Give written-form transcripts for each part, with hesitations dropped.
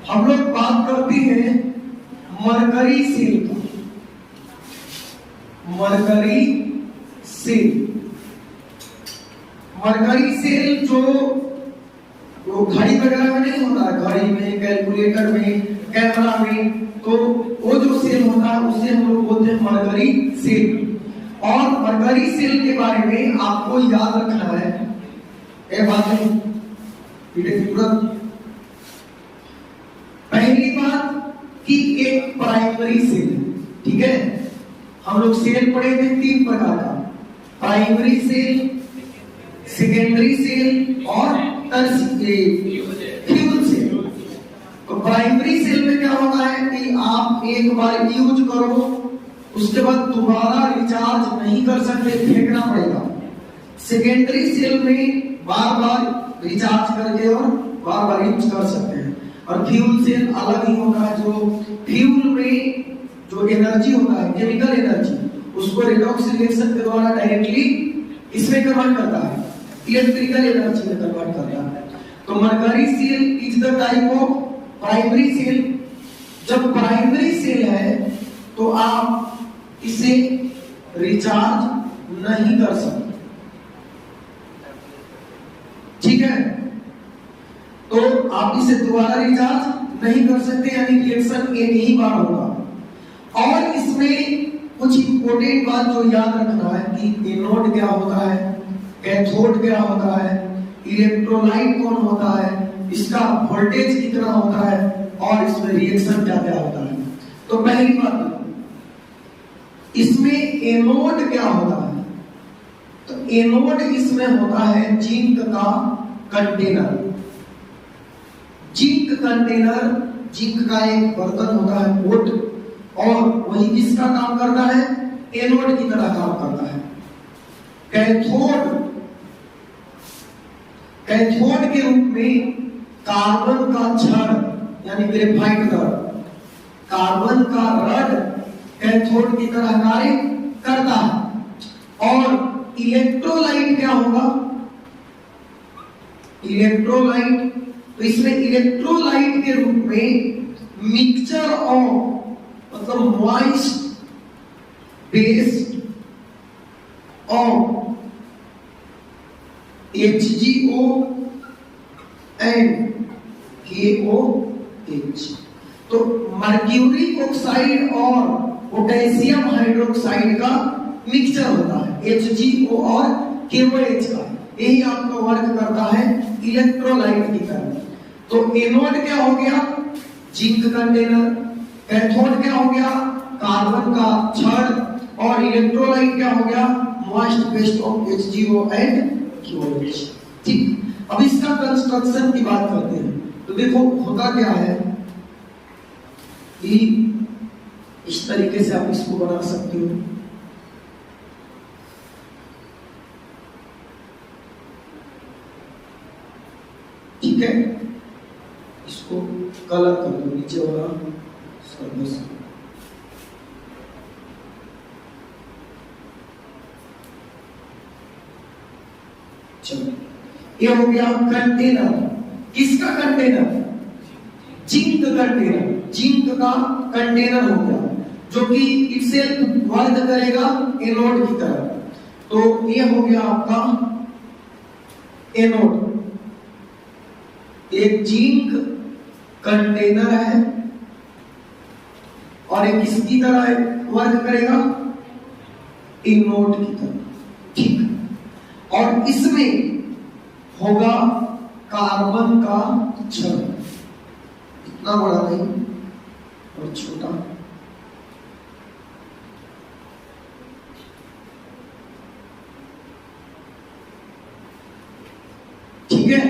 हम लोग बात करते हैं मरकरी सेल का। मरकरी सेल, मरकरी सेल जो घड़ी वगैरह में नहीं होता है, घड़ी में, कैलकुलेटर में, कैमरा में, तो वो जो सेल होता है उसे हम लोग बोलते हैं मरकरी सेल। और मरकरी सेल के बारे में आपको याद रखना है एक बात है, पहली बात कि एक प्राइमरी सेल, ठीक है, हम लोग सेल पढ़े थे 3 प्रकार का, प्राइमरी सेल, सेकेंडरी सेल और फ्यूल सेल। तो प्राइमरी सेल में क्या होता है कि आप एक बार यूज करो, उसके बाद दोबारा रिचार्ज नहीं कर सकते, फेंकना पड़ेगा। सेकेंडरी सेल में बार बार रिचार्ज करके और बार बार यूज कर सकते हैं। और फ्यूल सेल अलग ही होता है, जो फ्यूल में जो एनर्जी होता है, केमिकल एनर्जी, उसको रिडॉक्स रिएक्शन के द्वारा डायरेक्टली इसमें कन्वर्ट करता है, इलेक्ट्रिकल एनर्जी में कन्वर्ट करता है। तो mercury cell is the type of primary cell. जब प्राइमरी सेल है तो आप इसे रिचार्ज नहीं कर सकते, ठीक है, तो आप इसे दोबारा रिचार्ज नहीं कर सकते, यानी रिएक्शन एक ही बार होगा। और इसमें कुछ इंपोर्टेंट बात जो याद रखना है कि एनोड क्या होता है, कैथोड क्या होता है, इलेक्ट्रोलाइट कौन होता है, इसका वोल्टेज कितना होता है, और इसमें रिएक्शन क्या क्या होता है। तो पहली बात, इसमें एनोड क्या होता है, तो एनोड इसमें होता है जिंक का कंटेनर। जिंक कंटेनर, जिंक का एक बर्तन होता है, पोट, और वही किसका काम करता है, एनोड की तरह काम करता है। कैथोड, कैथोड के रूप में कार्बन का छड़ यानी ग्रेफाइट रड, कार्बन का रड कैथोड की तरह कार्य करता है। और इलेक्ट्रोलाइट क्या होगा, इलेक्ट्रोलाइट, तो इसमें इलेक्ट्रोलाइट के रूप में मिक्सचर ऑफ, मतलब moist based of HgO and KOH। तो मर्क्यूरिक ऑक्साइड और पोटेशियम हाइड्रोक्साइड का मिक्सचर होता है, HgO और KOH का, यही आपका वर्क करता है इलेक्ट्रोलाइट की तरह। तो एनोड क्या हो गया, जिंक कंटेनर, कैथोड क्या हो गया, कार्बन का छड़, और इलेक्ट्रोलाइट क्या हो गया, moist based of HgO and KOH। ठीक, अब इसका कंस्ट्रक्शन की बात करते हैं। तो देखो होता क्या है कि इस तरीके से आप इसको बना सकते हो, ठीक है, इसको कलर कर दो, नीचे वाला सर्विस। चलो, ये हो गया कंटेनर। किसका कंटेनर, जिंक कंटेनर, जिंक का कंटेनर हो गया, जो कि इटसेल्फ वर्क करेगा एनोड की तरह। तो ये हो गया आपका एनोड, एक जिंक कंटेनर है, और एक किसकी तरह वर्क करेगा, एनोड की तरह, ठीक। और इसमें होगा कार्बन का छड़, इतना बड़ा नहीं और छोटा, ठीक है।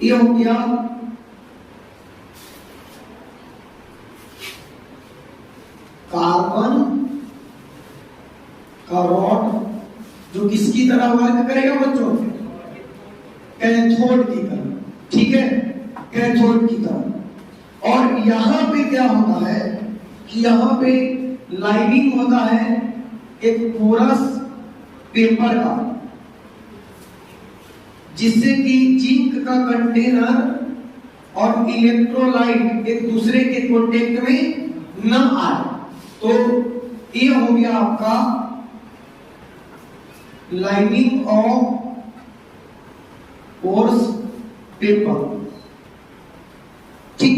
ये हो गया कार्बन का रॉड, जो किसकी तरह वर्क करेगा बच्चों, कैथोड की तरह, ठीक है, कैथोड की तरह। और यहां पे क्या होता है कि यहां पे लाइनिंग होता है एक पोरस पेपर का, जिससे कि जिंक का कंटेनर और इलेक्ट्रोलाइट एक दूसरे के कांटेक्ट में न आए, तो ये हो गया आपका लाइनिंग ऑफ पोर्स पेपर। ठीक,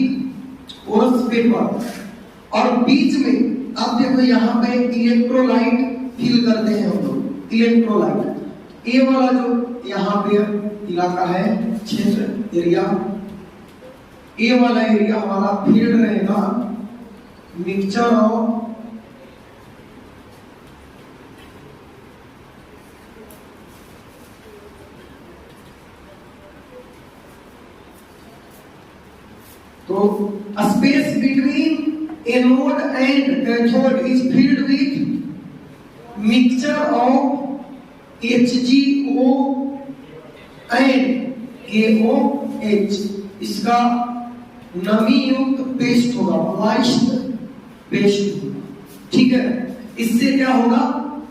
पोर्स पेपर। और बीच में अब देखो यहाँ पे इलेक्ट्रोलाइट फिल करते हैं हम लोग। इलेक्ट्रोलाइट ये वाला जो यहाँ पे इलाका है, क्षेत्र एरिया, ये वाला एरिया हमारा फील्ड रहेगा मिक्सचर ऑफ तो space between anode and cathode is filled with mixture of HgO and KOH। इसका नमी युक्त पेस्ट होगा, मॉइस्ट पेस्ट। ठीक है, इससे क्या होगा,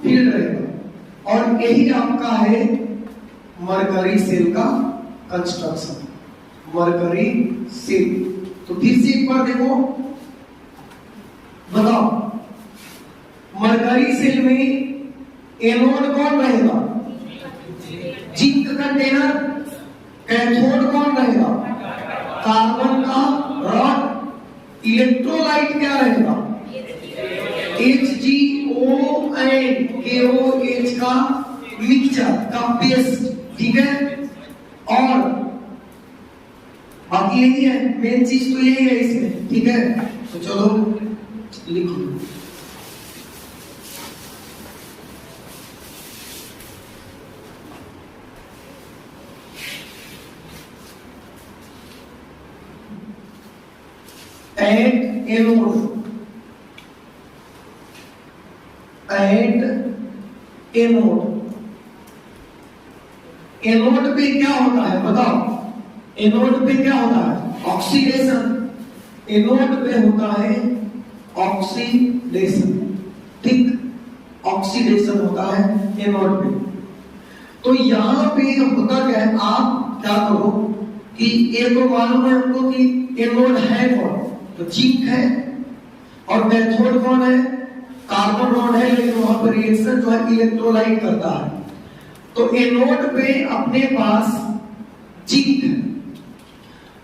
फिल्ड रहेगा। और यही आपका है मरकरी सेल का कंस्ट्रक्शन, मरकरी सेल। तो फिर से एक बार देखो, बताओ मरकरी सेल में एनोड कौन रहेगा, जिंक कंटेनर। कैथोड कौन रहेगा, कार्बन का रॉड। इलेक्ट्रोलाइट क्या रहेगा, HgO एंड KOH का मिक्सचर का पेस्ट। ठीक है, और बाकी यही है, मेन चीज तो यही है इसमें। ठीक है, तो चलो लिखो। At anode, at anode. Anode पे क्या होता है बताओ, एनोड पे क्या होता है, ऑक्सीडेशन। एनोड पे होता है ऑक्सीडेशन। ठीक, ऑक्सीडेशन होता है एनोड पे। तो यहां पे होता क्या है, आप क्या करो कि एक तो मालूम है हमको कि एनोड है कौन, तो जिंक है। और कैथोड कौन है, कार्बन रॉड है, लेकिन वहां पर रिएक्शन जो है इलेक्ट्रोलाइट करता है। तो एनोड पे अपने पास जिंक है,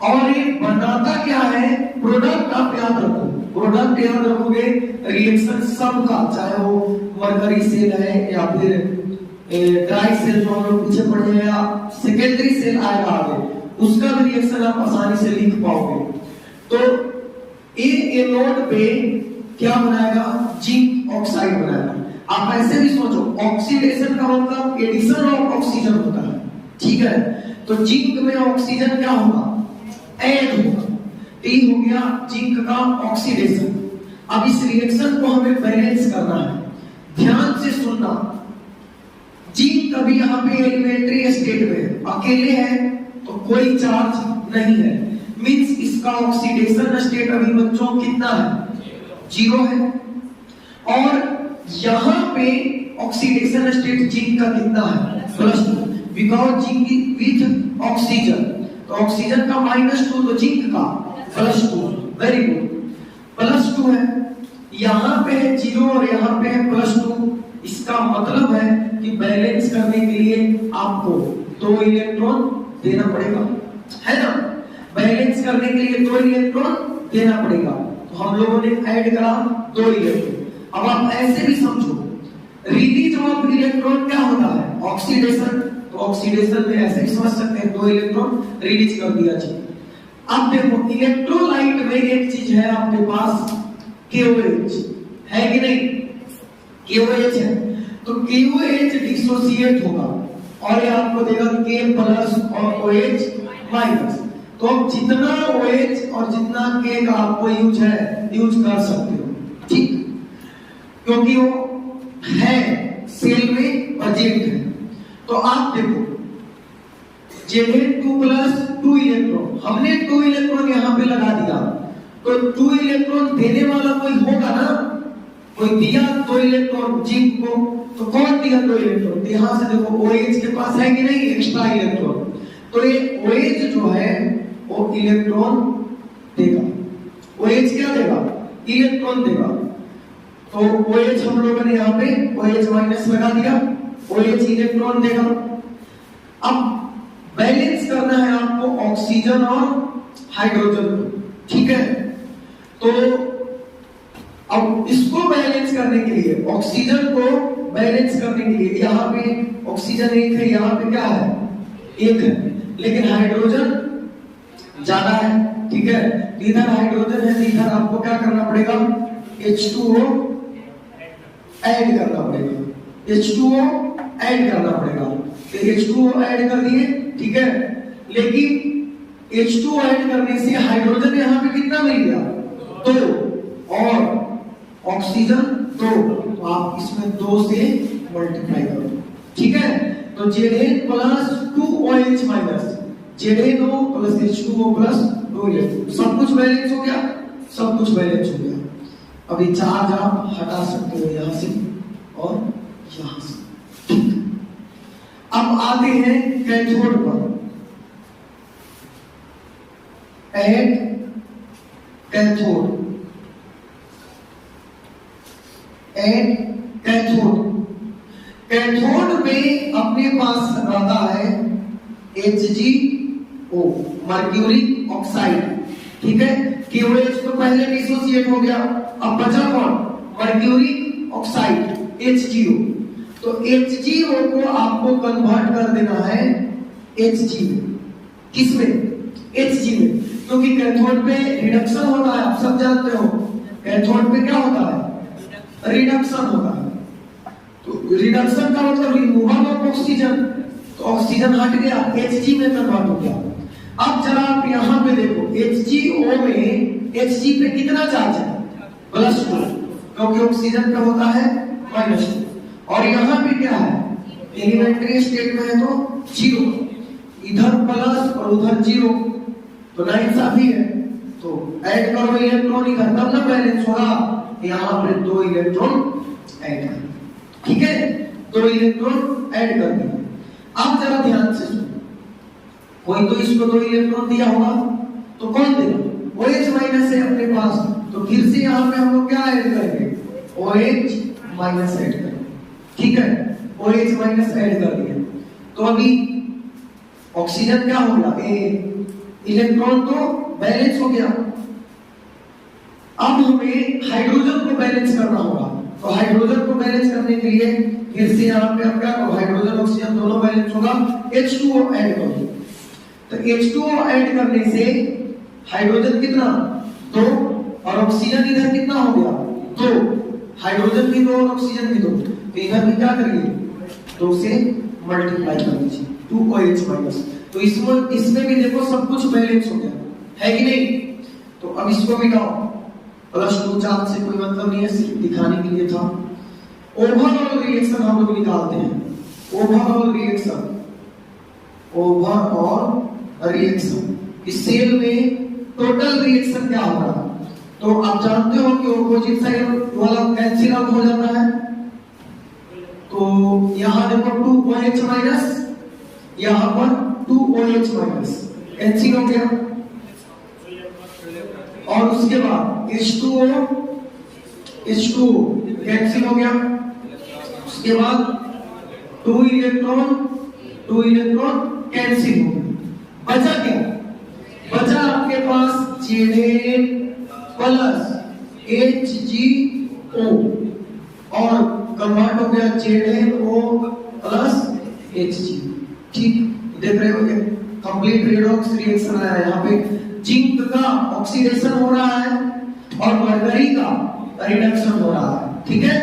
और ये बनाता क्या है, प्रोडक्ट। आप याद रखो, प्रोडक्ट याद रखोगे, रिएक्शन सबका, चाहे वो मरकरी सेल है या फिर ड्राई सेल जो हम लोग पीछे पढ़े हैं, या सेकेंडरी सेल आएगा आगे, उसका भी रिएक्शन आप आसानी से लिख पाओगे। तो ये एनोड पे क्या बनाएगा, जिंक ऑक्साइड बनाएगा। आप ऐसे भी सोचो, ऑक्सीडेशन का मतलब एडिशन ऑफ ऑक्सीजन होता है। ठीक है, तो जिंक में ऑक्सीजन क्या होगा, ऐड होगा। ये हो गया जिंक का ऑक्सीडेशन। अब इस रिएक्शन को हमें बैलेंस करना है, ध्यान से सुनना। जिंक अभी यहाँ पे एलिमेंट्री स्टेट में अकेले है, तो कोई चार्ज नहीं है, मींस इसका ऑक्सीडेशन स्टेट अभी बच्चों कितना है, 0 है। और यहाँ पे ऑक्सीडेशन स्टेट जिंक का कितना है, +2, बिकॉज जिंक विथ ऑक्सीजन। तो ऑक्सीजन का -2, तो जिंक का +2। वेरी गुड, +2 है। यहाँ पे है 0 और यहाँ पे है +2। इसका मतलब है कि बैलेंस करने के लिए आपको 2 इलेक्ट्रॉन देना पड़ेगा, है ना। बैलेंस करने के लिए 2 इलेक्ट्रॉन देना पड़ेगा। तो हम लोगों ने ऐड करा 2 इलेक्ट्रॉन। अब आप ऐसे भी समझो, रिलीज ऑफ इलेक्ट्रॉन क्या होता है, ऑक्सीडेशन। तो ऑक्सीडेशन में ऐसे भी समझ सकते हैं, 2 इलेक्ट्रॉन रिलीज कर दिया जाए। अब देखो इलेक्ट्रोलाइट में एक चीज है आपके पास, KOH है कि नहीं, KOH है। तो KOH डिसोसिएट होगा और ये आपको देगा K+ और OH-। तो अब जितना OH और जितना K का आपको यूज कर सकते हो, ठीक, क्योंकि वो है सेल में प्रेजेंट है। तो आप देखो Zn2+2 इलेक्ट्रॉन, हमने 2 इलेक्ट्रॉन यहाँ पे लगा दिया, तो 2 इलेक्ट्रॉन देने वाला कोई होगा ना, कोई दिया 2 इलेक्ट्रॉन जिंक को, तो कौन दिया 2 इलेक्ट्रॉन, तो यहाँ से देखो OH के पास है कि नहीं एक्स्ट्रा इलेक्ट्रॉन। तो ये OH जो है वो इलेक्ट्रॉन देगा। OH क्या देगा? इलेक्ट्रॉन देगा। तो OH हम लोगों ने यहाँ पे OH माइनस लगा दिया, OH इलेक्ट्रॉन देगा। अब बैलेंस करना है आपको ऑक्सीजन और हाइड्रोजन को, ठीक है? तो अब इसको बैलेंस करने के लिए, ऑक्सीजन को बैलेंस करने के लिए, यहाँ पे ऑक्सीजन एक है, यहाँ पे क्या है? एक है, लेकिन हाइड्रोजन ज्यादा है, ठीक है? इधर हाइड्रोजन है, इधर आपको क्या करना पड़ेगा? H2O ऐड करना पड़ेगा, H2O ऐड करना पड़ेगा। तो H2O ऐड कर दिए, ठीक है? लेकिन H2O ऐड करने से हाइड्रोजन यहाँ पे कितना मिल गया? 2, और ऑक्सीजन 2, तो आप इसमें 2 से मल्टीप्लाई करो, ठीक है? तो Zn plus 2OH minus ZnO plus H2O plus 2H2, सब कुछ बैलेंस हो गया, सब कुछ बैलेंस हो गया। अभी चार्ज आप हटा सकते हो यहां से और यहां से, ठीक। अब आते हैं कैथोड पर। At cathode, at cathode. Cathode में अपने पास रहता है HgO, मर्क्यूरी ऑक्साइड, ठीक है? KOH तो पहले डिसोसिएट हो गया, अब बचा कौन? Mercury oxide, HgO। तो HgO को आपको कन्वर्ट कर देना है Hg में। किसमें? Hg में, क्योंकि कैथोड पे रिडक्शन होता है, आप सब जानते हो। कैथोड पे क्या होता है? रिडक्शन होता है। तो रिडक्शन का मतलब रिमूवल ऑफ ऑक्सीजन, तो ऑक्सीजन हट गया, Hg में कन्वर्ट हो गया। अब जरा आप यहाँ पे देखो, HgO में Hg पे कितना चार्ज है? +2, क्योंकि ऑक्सीजन पे होता है -2, और यहाँ पे क्या है? एलिमेंट्री स्टेट में है तो 0, इधर प्लस और उधर 0, तो नाइंसाफी है। तो ऐड करो इलेक्ट्रॉन इधर, तब ना बैलेंस होगा। यहाँ पे 2 इलेक्ट्रॉन ऐड कर, ठीक है? 2 इलेक्ट्रॉन ऐड कर दिए। अब जरा ध्यान से सुनो, कोई तो इसको 2 इलेक्ट्रॉन दिया होगा, तो कौन देगा? OH माइनस है अपने पास, तो फिर से यहाँ पे हम लोग क्या ऐड करेंगे? OH माइनस ऐड करेंगे, ठीक है? OH माइनस ऐड कर दिया, तो अभी ऑक्सीजन क्या हो गया? इलेक्ट्रॉन तो बैलेंस हो गया। अब हमें हाइड्रोजन को बैलेंस करना होगा, तो हाइड्रोजन को बैलेंस करने के लिए फिर से यहाँ पे आप क्या करो? हाइड्रोजन ऑक्सीजन दोनों बैलेंस होगा, H2O ऐड करो। तो H2O ऐड करने से हाइड्रोजन कितना? 2, और ऑक्सीजन इधर कितना हो गया? 2। हाइड्रोजन भी 2 और ऑक्सीजन भी 2, तो इधर भी क्या करिए? 2 से मल्टीप्लाई कर दीजिए, 2OH माइनस। तो इसमें भी देखो सब कुछ बैलेंस हो गया, है कि नहीं? तो अब इसको मिटाओ, +2 चार्ज से कोई मतलब नहीं है, सिर्फ दिखाने के लिए था। ओवरऑल रिएक्शन हम लोग निकालते हैं, ओवरऑल रिएक्शन, ओवरऑल रिएक्शन, इस सेल में टोटल रिएक्शन क्या हो रहा है? तो आप जानते हो कि ऑपोजिट साइड वाला कैंसिल आउट हो जाता है। तो यहाँ देखो 2OH माइनस, यहाँ पर 2OH माइनस कैंसिल हो गया, और उसके बाद H2O कैंसिल हो गया, उसके बाद 2 इलेक्ट्रॉन कैंसिल हो गया। बचा क्या? बचा आपके पास Zn प्लस HgO, और कन्वर्ट हो गया ZnO प्लस Hg, ठीक? देख रहे हो, ये कंप्लीट रेडॉक्स रिएक्शन आया। यहाँ पे जिंक का ऑक्सीडेशन हो रहा है और मरकरी का रिडक्शन हो रहा है, ठीक है?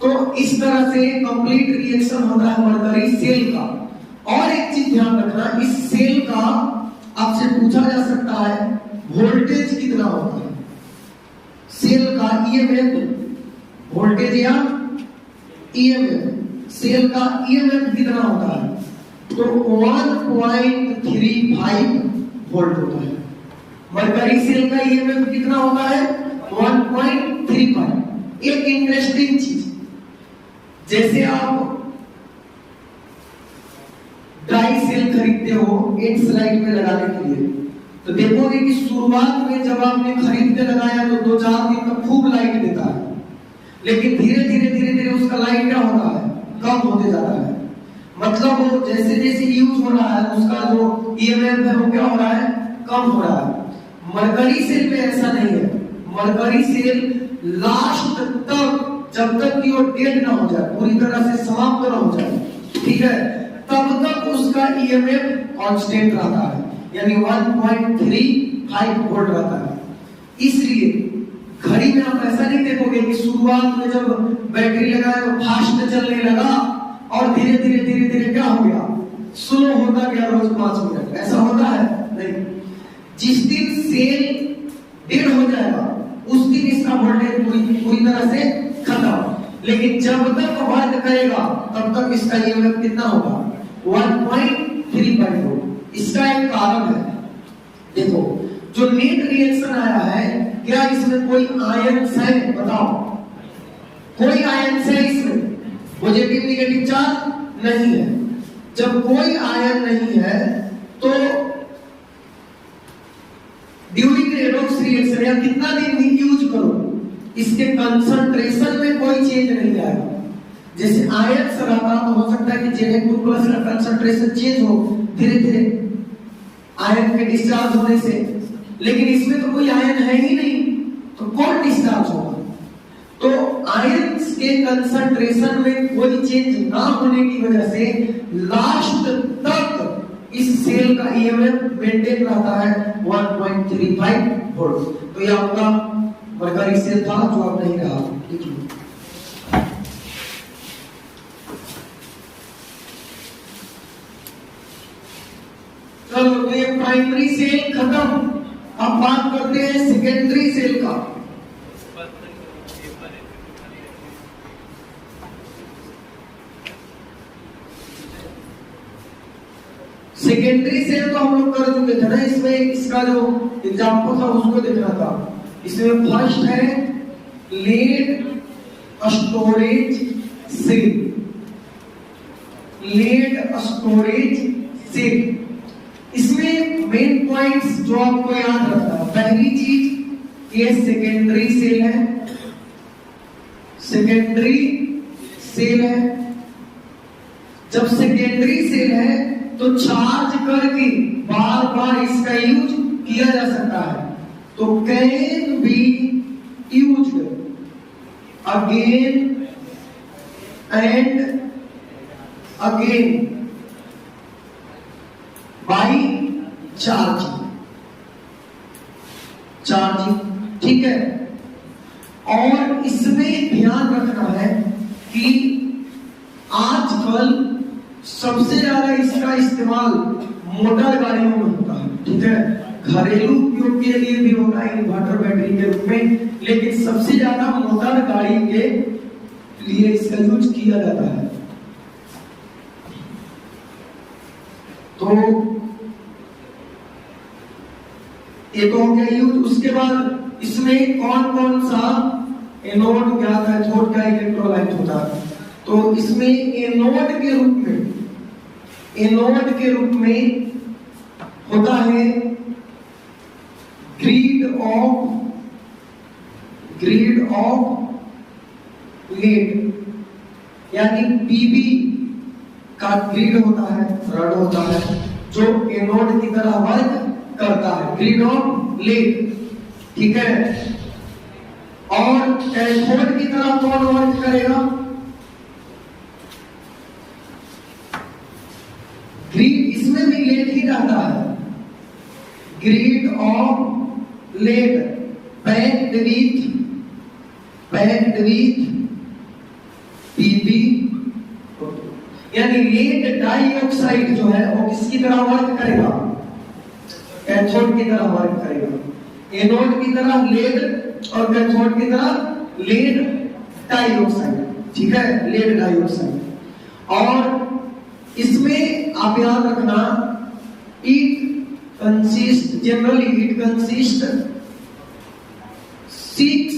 तो इस तरह से कंप्लीट रिएक्शन होता है मरकरी सेल का। और एक चीज ध्यान रखना, इस सेल का आपसे पूछा जा सकता है वोल्टेज कितना होता है? सेल का EMF वोल्टेज या EMF, सेल का EMF कितना होता है? तो 1.35 वोल्ट होता है। मरकरी सेल का EMF कितना होता है? 1.35। एक इंटरेस्टिंग चीज, जैसे आप डाई सेल खरीदते हो एक स्लाइड में लगाने के लिए, तो देखोगे कि शुरुआत में जब आपने खरीद के लगाया तो 2-4 दिन तक खूब लाइट देता है, लेकिन धीरे धीरे उसका लाइट क्या होता है, कम होते जाता है। मतलब वो जैसे जैसे यूज हो रहा है उसका जो ईएमएफ है वो क्या हो रहा है, कम हो रहा है। मरकरी सेल में ऐसा नहीं है। मरकरी सेल लास्ट तक, जब तक कि वो डेड ना हो जाए, पूरी तरह से समाप्त ना हो जाए, ठीक है, तब तक उसका ईएमएफ कांस्टेंट रहता है, यानी 1.35 वोल्ट रहता है। इसलिए घड़ी में आप ऐसा नहीं देखोगे कि शुरुआत में जब बैटरी लगाए तो फास्ट चलने लगा और धीरे धीरे क्या हो गया, स्लो होता गया रोज 5 मिनट, ऐसा होता है नहीं। जिस दिन सेल डेड हो जाएगा उस दिन इसका वोल्टेज पूरी तरह से खत्म, लेकिन जब तक वर्क करेगा तब तक इसका ईएमएफ कितना होगा, 1.35 वोल्ट। इसका एक कारण है, देखो जो नेट रिएक्शन आया है, क्या इसमें कोई आयन्स है, बताओ, कोई आयन्स है इसमें, पॉजिटिव नेगेटिव चार्ज नहीं है। जब कोई आयन नहीं है तो ड्यूरिंग रेडॉक्स रिएक्शन या कितना दिन भी यूज करो, इसके कंसंट्रेशन में कोई चेंज नहीं आएगा। जैसे आयन्स रहता तो हो सकता है कि Zn2+ का कंसंट्रेशन चेंज हो धीरे धीरे आयन के डिस्चार्ज होने से, लेकिन इसमें तो कोई आयन है ही नहीं, तो कौन डिस्चार्ज होगा। तो आयन्स के कंसंट्रेशन में कोई चेंज ना होने की वजह से लास्ट तक इस सेल का ईएमएफ मेंटेन रहता है 1.35 वोल्ट। तो ये आपका मरकरी सेल था जो अब नहीं रहा, ठीक है। चलो तो ये प्राइमरी सेल खत्म। अब बात करते हैं सेकेंडरी सेल का। सेकेंडरी सेल तो हम लोग कर चुके थे ना, इसमें इसका जो एग्जाम्पल था उसको देखना था। इसमें फर्स्ट है lead storage cell. Lead storage cell, इसमें मेन पॉइंट्स जो आपको याद रखना है, पहली चीज ये सेकेंडरी सेल है। सेकेंडरी सेल है, जब सेकेंडरी सेल है तो चार्ज करके बार बार इसका यूज किया जा सकता है, तो can be used again and again by charging, ठीक है। और इसमें ध्यान रखना है कि आजकल सबसे ज्यादा इसका इस्तेमाल मोटर गाड़ियों में होता है, ठीक है। घरेलू उपयोग के लिए भी होता है इन्वर्टर बैटरी के रूप में, लेकिन सबसे ज्यादा मोटर गाड़ी के लिए इसका यूज किया जाता है। तो एक हो गया यूज। उसके बाद इसमें कौन कौन सा एनोड क्या कैथोड क्या इलेक्ट्रोलाइट होता है, तो इसमें एनोड के रूप में होता है ग्रिड ऑफ लेड, यानी पीबी का ग्रिड होता है, रड होता है जो एनोड की तरह वर्क करता है, ग्रिड ऑफ लेड, ठीक है। और कैथोड की तरह कौन वर्क करेगा, ग्रिड, इसमें भी लेड ही रहता है, grid of lead packed with PB, यानी लेड डाइऑक्साइड जो है वो किसकी तरह वर्क करेगा, कैथोड की तरह वर्क करेगा। एनोड की तरह लेड और कैथोड की तरह लेड डाइऑक्साइड, ठीक है, लेड डाइऑक्साइड। और इसमें आप याद रखना generally it consist 6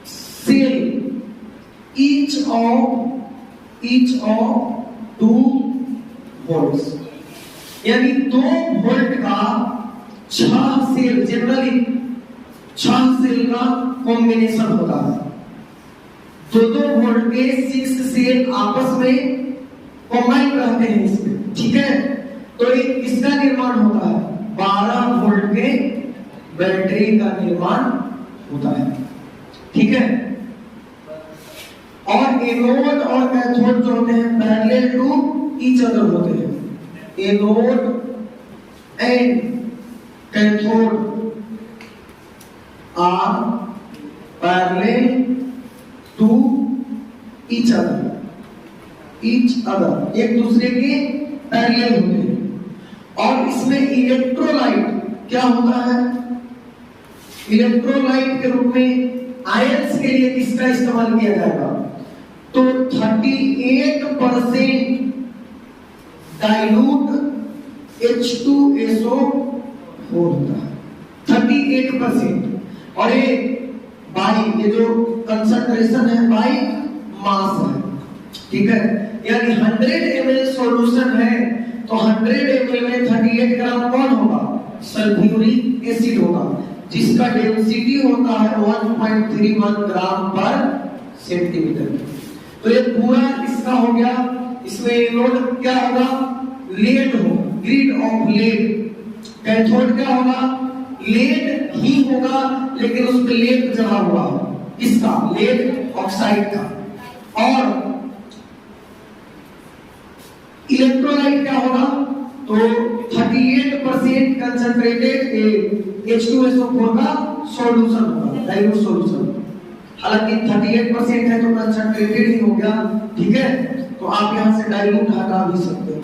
cell each of 2 volts, यानी 2 वोल्ट का 6 सेल, जनरली 6 सेल का कॉम्बिनेशन होता है। 2-2 वोल्ट के 6 सेल आपस में कंबाइन रहते हैं इसमें, ठीक है। तो इसका निर्माण होता है 12 वोल्ट के बैटरी का निर्माण होता है, ठीक है। और एनोड और कैथोड जो होते हैं पैरेलल टू ईच अदर होते हैं। Anode and cathode are parallel to each other, एक दूसरे के पैरेलल होते हैं। और इसमें इलेक्ट्रोलाइट क्या होता है? इलेक्ट्रोलाइट के रूप में आयंस के लिए किसका इस्तेमाल किया जाएगा? तो 38% डाइल्यूट H2SO4 होता है, 38%। और ये जो कंसंट्रेशन है बाई मास है, ठीक है। यानी 100 ml सॉल्यूशन है तो 100 ml में 38 ग्राम कौन होगा? सल्फ्यूरिक एसिड होगा, जिसका डेंसिटी होता है 1.31 ग्राम पर सेंटीमीटर। तो ये पूरा इसका हो गया। इसमें एनोड क्या होगा? लेड हो, ग्रिड ऑफ लेड। कैथोड क्या होगा? लेड ही होगा, लेकिन उस पे लेड जमा हुआ किसका? लेड ऑक्साइड का। और इलेक्ट्रोलाइट क्या होगा? तो 38% कंसंट्रेटेड H2SO4 का सॉल्यूशन होगा, डाइल्यूट सॉल्यूशन। हालांकि 38% है तो कंसंट्रेटेड ही हो गया, ठीक है। तो आप यहां से डाइल्यूट हटा भी सकते हो।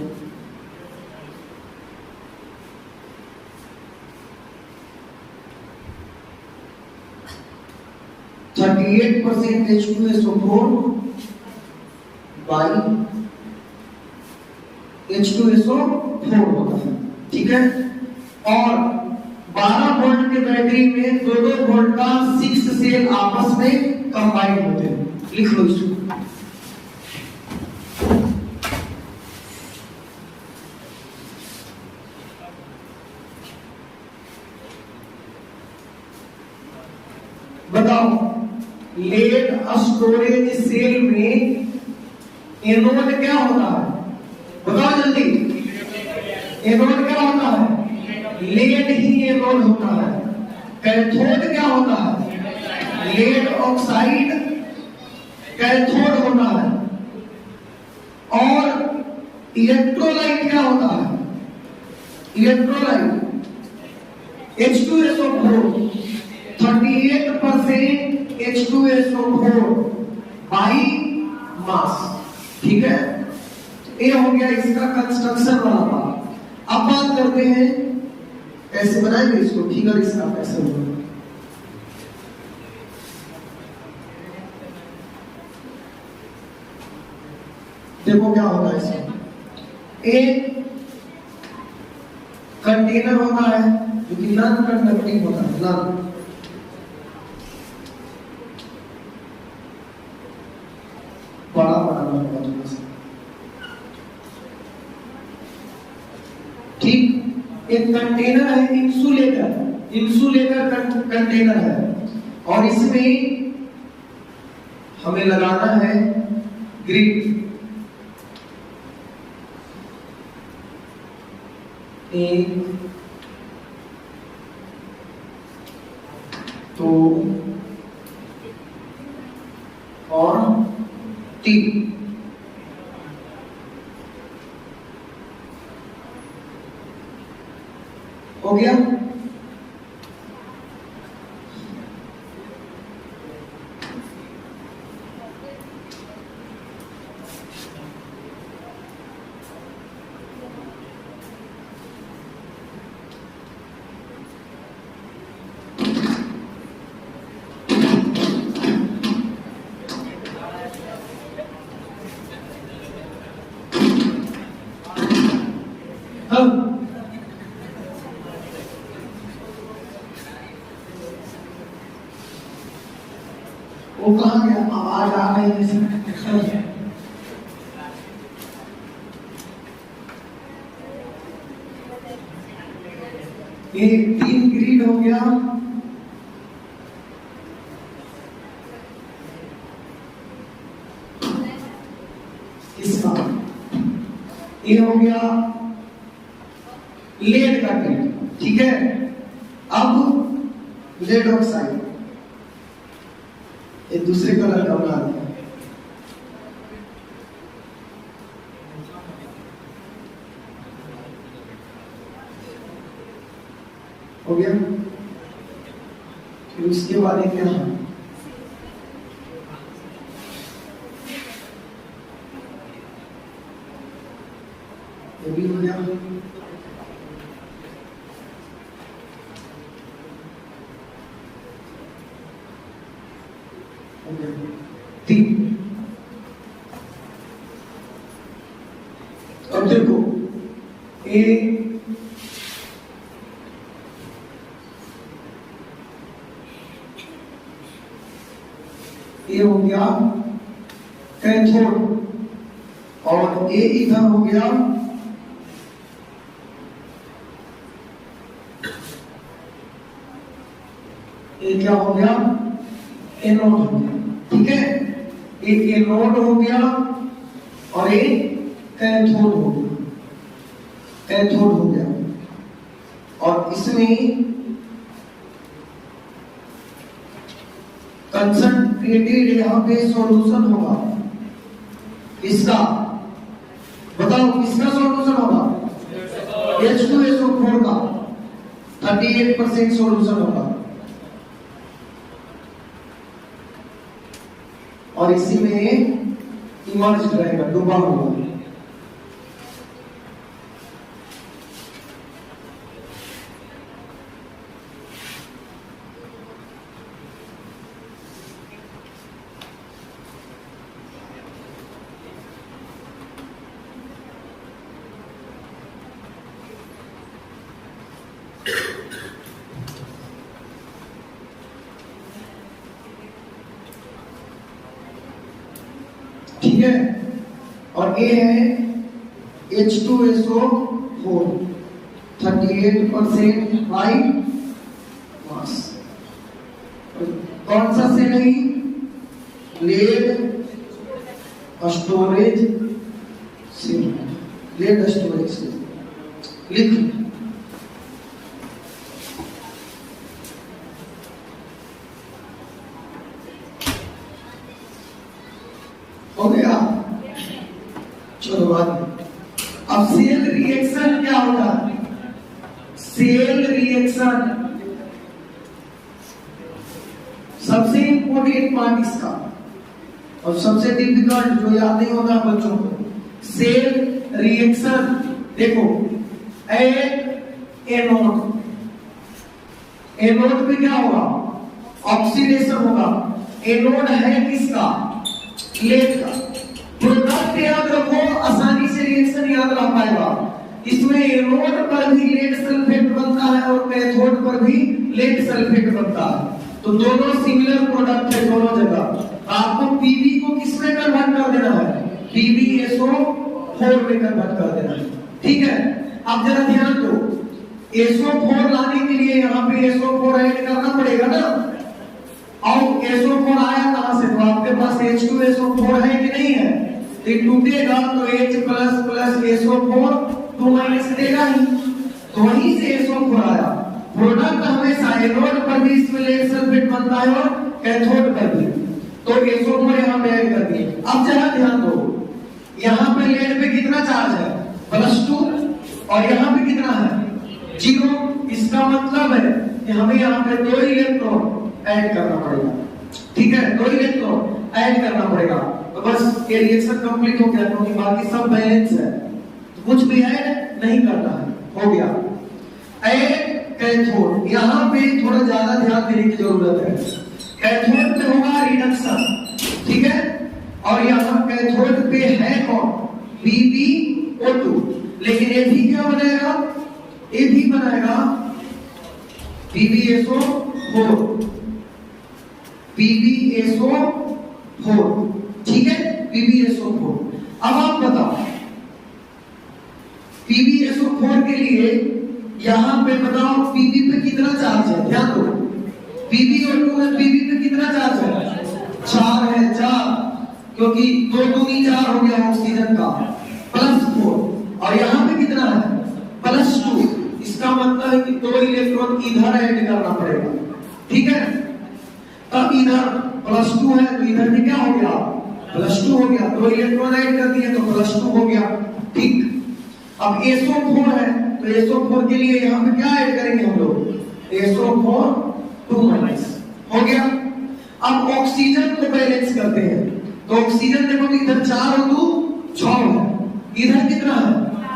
H2SO4 बाई H2SO4 होता है, ठीक है। और 12 वोल्ट के बैटरी में 2-2 वोल्ट का 6 सेल आपस में कंबाइन होते हैं। लिख लो इसको। बताओ, लेड स्टोरेज सेल में एनोड क्या होता है? बताओ जल्दी। एनोड क्या होता है? लेड ही एनोड होता है। कैथोड क्या होता है? लेड ऑक्साइड कैथोड होता है। और इलेक्ट्रोलाइट क्या होता है? Electrolyte H2SO4, 38% H2SO4 by mass, ठीक है। ये हो गया इसका कंस्ट्रक्शन वाला पार्ट। अब बात करते हैं कैसे बनाएंगे इसको, फिगर इसका कैसे होगा। देखो क्या होता है इसमें। एक कंटेनर होता है जो कि नॉन कंडक्टिंग होता है, नॉन। बड़ा होगा ठीक। एक कंटेनर है इंसुलेटर, कंटेनर है। और इसमें हमें लगाना है ग्रिड। 1 2 और 3। हो गया। वो कहाँ गया? आवाज आ रही है इसमें। ये 3 ग्रीड हो गया, इसका ये हो गया लेड का ग्रीड, ठीक है। अब लेड ऑक्साइड ये दूसरे कलर का बना दिया, हो गया। फिर उसके बाद एक क्या है, ये भी हो गया। तीन। अब देखो ये हो गया कैथोड और ये इधर हो गया ये क्या हो गया, एनोड हो गया, ठीक है। एक एनोड हो गया और एक कैथोड हो गया, कैथोड हो गया। और इसमें कंसंट्रेटेड यहां पे सॉल्यूशन होगा, इसका बताओ किसका सॉल्यूशन होगा, H2SO4 का 38% सॉल्यूशन होगा। और इसी में इमर्ज रहेगा, डूबा हुआ। ठीक है। और ये है H2SO4 38% हाई मास। कौन सा से नहीं, लेड स्टोरेज से, लेड स्टोरेज से लिख। हो गया, चलो बात। अब सेल रिएक्शन क्या होता है, सेल रिएक्शन सबसे इंपॉर्टेंट पार्ट इसका और सबसे डिफिकल्ट जो याद नहीं होता बच्चों को। सेल रिएक्शन देखो, एनोड, एनोड पे क्या होगा, ऑक्सीडेशन होगा। एनोड है किसका, लेड का। प्रोडक्ट याद रखो, आसानी से रिएक्शन याद रह पाएगा। इसमें एनोड पर भी लेड सल्फेट बनता है और कैथोड पर भी लेड सल्फेट बनता है, तो दोनों सिमिलर प्रोडक्ट है दोनों जगह। आपको पीबी को किसमें कन्वर्ट कर देना है, PbSO4 में कन्वर्ट कर देना है, ठीक है। अब जरा ध्यान दो, SO4 लाने के लिए यहाँ पे SO4 ऐड करना पड़ेगा ना। और SO4 आया कहां से, तो आपके पास H2SO4 है कि नहीं है, तो टूटेगा तो H प्लस SO4 2 माइनस देगा ही, तो वहीं से SO4 आया। प्रोडक्ट हमेशा एनोड पर भी इसमें लेड सल्फेट बनता है और कैथोड पर भी, तो SO4 यहां पे ऐड कर दिए। अब जरा ध्यान दो, यहां पे लेड पे कितना चार्ज है, +2, और यहां पे कितना है, 0। इसका मतलब है कि हमें यहां पे 2 इलेक्ट्रॉन ऐड करना पड़ेगा, ठीक है, 2 इलेक्ट्रॉन ऐड करना पड़ेगा। तो बस ये रिएक्शन कंप्लीट हो गया, क्योंकि बाकी सब बैलेंस है, तो कुछ भी ऐड नहीं करना है, हो गया। ऐड कैथोड, यहां पे थोड़ा ज्यादा ध्यान देने की जरूरत है। कैथोड पे होगा रिडक्शन, ठीक है, और यहां कैथोड पे है कौन, PbO2, लेकिन ये भी क्या बनाएगा, ये भी बनाएगा PbSO4, PbSO4, ठीक है, PbSO4। अब आप बताओ, PbSO4 के लिए यहाँ पे बताओ पीबी पे कितना चार्ज है, ध्यान दो, पीबी और 2 है, पीबी पे कितना चार्ज है, 4 है, 4, क्योंकि 2 दूनी 4 हो गया ऑक्सीजन का, +4, और यहाँ पे कितना है, +2, इसका मतलब है कि 2 इलेक्ट्रॉन इधर ऐड करना पड़ेगा, ठीक है। तब इधर +2 है तो इधर भी क्या हो गया, +2 हो गया, 2 इलेक्ट्रॉन ऐड कर दिए तो +2 हो गया, ठीक। अब SO4 है तो SO4 के लिए यहाँ पे क्या ऐड करेंगे हम लोग, SO4 2- हो गया। अब ऑक्सीजन को बैलेंस करते हैं, तो ऑक्सीजन देखो इधर 4 और 2 6 है, इधर कितना है,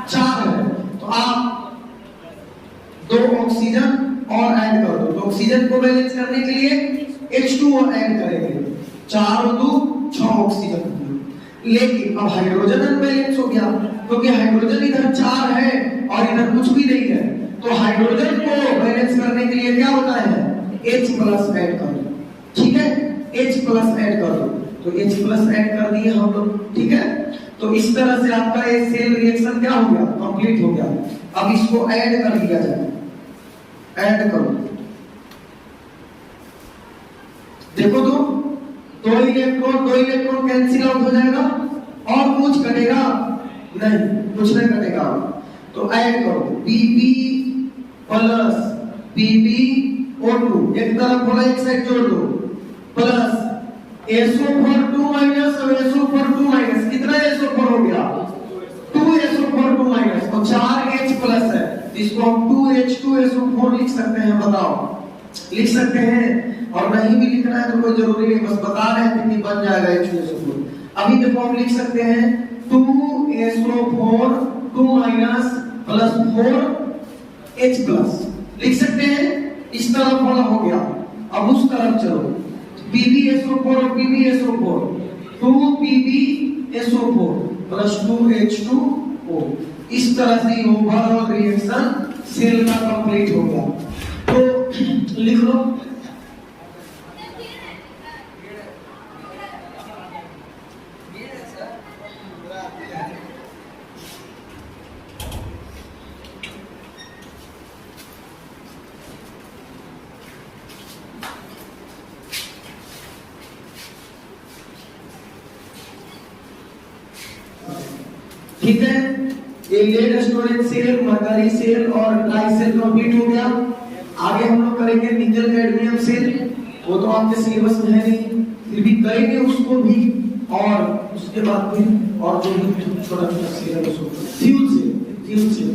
4 है, तो आप 2 ऑक्सीजन और ऐड कर दो, तो ऑक्सीजन को बैलेंस करने के लिए H2O ऐड करेंगे, 4 और 2 6 ऑक्सीजन। लेकिन अब हाइड्रोजन अनबैलेंस हो गया, क्योंकि हाइड्रोजन इधर 4 है और इधर कुछ भी नहीं है, तो हाइड्रोजन को बैलेंस करने के लिए क्या होता है, H+ ऐड कर दो, ठीक है, H+ ऐड कर दो, तो H+ ऐड कर दिए हम लोग, ठीक है। तो इस तरह से आपका ये सेल रिएक्शन क्या हो गया, कंप्लीट हो गया। अब इसको ऐड कर दिया जाए, ऐड करो, देखो तो 2 इलेक्ट्रॉन कैंसिल आउट हो जाएगा और कुछ कटेगा नहीं, कुछ नहीं कटेगा, तो ऐड करो Pb प्लस PbO2, एक तरफ बोला एक साइड जोड़ दो, प्लस SO4 2- और SO4 2- कितना SO4 हो गया, 2SO4 2- और 4H+ है, इसको हम 2H2SO4 लिख सकते हैं, बताओ लिख सकते हैं, और नहीं भी लिखना है तो कोई जरूरी नहीं, बस बता रहे हैं कि बन जाएगा H2SO4। अभी देखो हम लिख सकते हैं 2SO4 2- प्लस 4H+, लिख सकते हैं, इस तरफ वाला हो गया। अब उस तरफ चलो, PbSO4 और PbSO4, 2PbSO4 प्लस 2H2O, इस तरह से ओवरऑल रिएक्शन सेल का कंप्लीट हो गया। तो लिख लो, ठीक है। ये lead storage cell, mercury cell और ट्राई सेल कंप्लीट हो गया। आगे हम लोग करेंगे निकल कैडमियम सेल, वो तो आपके सिलेबस में है नहीं, फिर भी करेंगे उसको भी, और उसके बाद फिर और जो भी छोटा छोटा सेल है उसको फ्यूल सेल